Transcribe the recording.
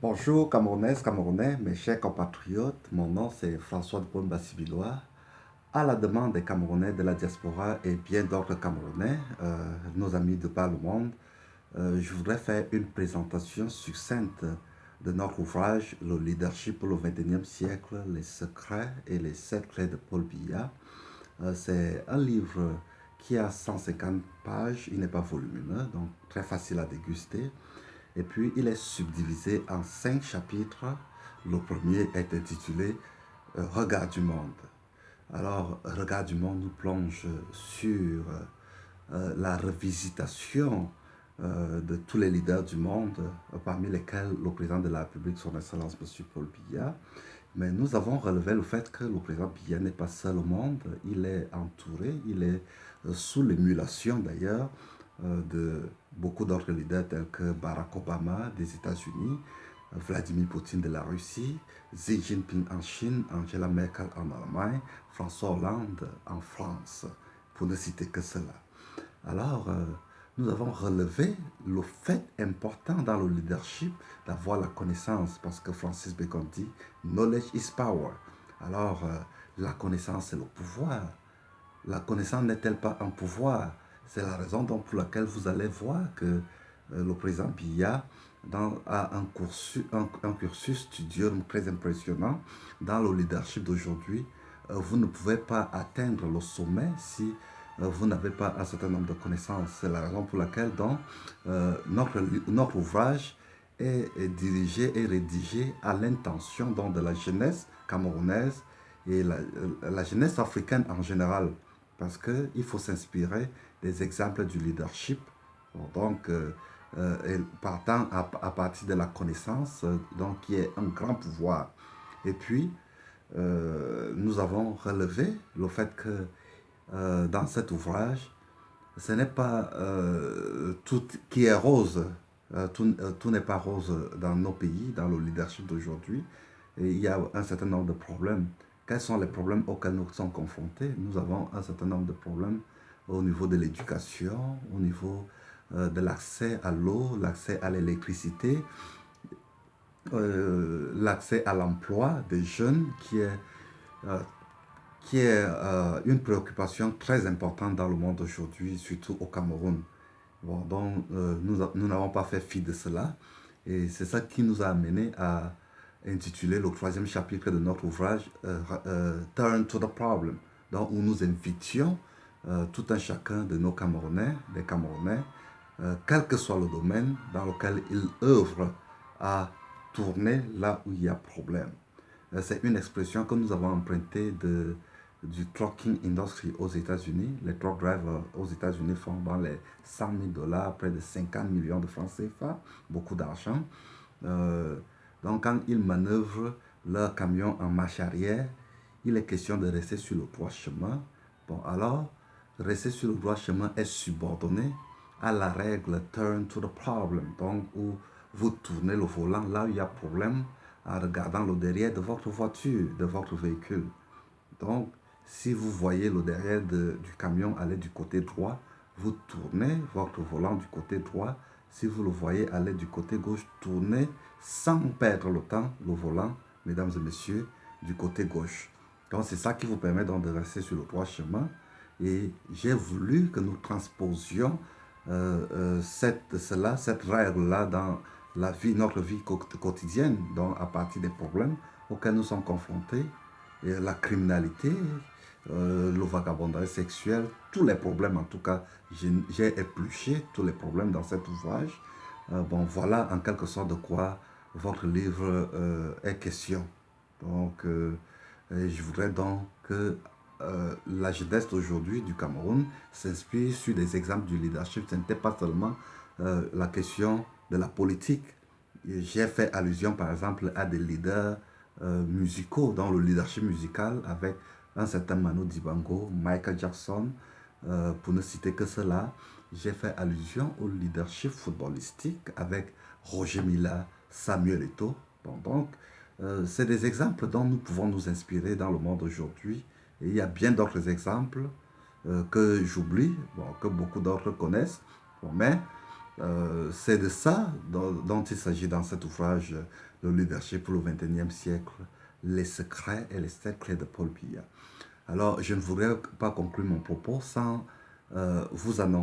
Bonjour Camerounaises, Camerounais, mes chers compatriotes, mon nom c'est François de Pomba Sibilois. À la demande des Camerounais de la diaspora et bien d'autres Camerounais, nos amis de par le monde, je voudrais faire une présentation succincte de notre ouvrage Le leadership pour le XXIe siècle, les secrets et les sept clés de Paul Biya. C'est un livre qui a 150 pages, il n'est pas volumineux, donc très facile à déguster. Et puis, il est subdivisé en cinq chapitres. Le premier est intitulé Regard du monde. Alors, Regard du monde nous plonge sur la revisitation de tous les leaders du monde, parmi lesquels le président de la République, son Excellence M. Paul Biya. Mais nous avons relevé le fait que le président Biya n'est pas seul au monde, il est entouré, il est sous l'émulation d'ailleurs de beaucoup d'autres leaders tels que Barack Obama des États-Unis, Vladimir Poutine de la Russie, Xi Jinping en Chine, Angela Merkel en Allemagne, François Hollande en France, pour ne citer que cela. Alors, nous avons relevé le fait important dans le leadership d'avoir la connaissance, parce que Francis Bacon dit Knowledge is power. Alors, la connaissance est le pouvoir. La connaissance n'est-elle pas un pouvoir? C'est la raison donc pour laquelle vous allez voir que le président Biya a un cursus studium très impressionnant dans le leadership d'aujourd'hui. Vous ne pouvez pas atteindre le sommet si vous n'avez pas un certain nombre de connaissances. C'est la raison pour laquelle donc, notre ouvrage est dirigé et rédigé à l'intention donc, de la jeunesse camerounaise et la jeunesse africaine en général, parce qu'il faut s'inspirer des exemples du leadership. Donc, partant à partir de la connaissance, donc qui est un grand pouvoir. Et puis, nous avons relevé le fait que dans cet ouvrage, ce n'est pas tout qui est rose. Tout n'est pas rose dans nos pays, dans le leadership d'aujourd'hui. Et il y a un certain nombre de problèmes. Quels sont les problèmes auxquels nous sommes confrontés? Nous avons un certain nombre de problèmes au niveau de l'éducation, au niveau de l'accès à l'eau, l'accès à l'électricité, l'accès à l'emploi des jeunes euh, qui est une préoccupation très importante dans le monde aujourd'hui, surtout au Cameroun. Bon, donc, nous n'avons pas fait fi de cela. Et c'est ça qui nous a amené à intituler le troisième chapitre de notre ouvrage Turn to the Problem, donc, où nous invitions tout un chacun de nos Camerounais, des Camerounais, quel que soit le domaine dans lequel ils œuvrent, à tourner là où il y a problème. C'est une expression que nous avons empruntée du trucking industry aux États-Unis. Les truck drivers aux États-Unis font dans les 100 000 dollars, près de 50 millions de francs CFA, beaucoup d'argent. Euh, donc, quand ils manœuvrent leur camion en marche arrière, il est question de rester sur le droit chemin. Bon, alors, rester sur le droit chemin est subordonné à la règle turn to the problem, donc où vous tournez le volant là où il y a problème en regardant le derrière de votre voiture, de votre véhicule. Donc, si vous voyez le derrière du camion aller du côté droit, vous tournez votre volant du côté droit. Si vous le voyez aller du côté gauche, tournez sans perdre le temps le volant, mesdames et messieurs, du côté gauche. Donc, c'est ça qui vous permet donc de rester sur le droit chemin. Et j'ai voulu que nous transposions cette règle-là dans notre vie quotidienne, donc à partir des problèmes auxquels nous sommes confrontés, et la criminalité, le vagabondage sexuel, tous les problèmes en tout cas, j'ai épluché tous les problèmes dans cet ouvrage. Bon, voilà en quelque sorte de quoi votre livre est question. Donc, je voudrais donc que la jeunesse d'aujourd'hui du Cameroun s'inspire sur des exemples du leadership. Ce n'était pas seulement la question de la politique. J'ai fait allusion par exemple à des leaders musicaux, dans le leadership musical avec un certain Manu Dibango, Michael Jackson, pour ne citer que cela. J'ai fait allusion au leadership footballistique avec Roger Mila, Samuel Eto'o. Bon, donc, c'est des exemples dont nous pouvons nous inspirer dans le monde aujourd'hui. Et il y a bien d'autres exemples que j'oublie, bon, que beaucoup d'autres connaissent. Bon, mais C'est de ça dont il s'agit dans cet ouvrage, Le leadership pour le XXIe siècle, les secrets et les secrets de Paul Biya. Alors, je ne voudrais pas conclure mon propos sans vous annoncer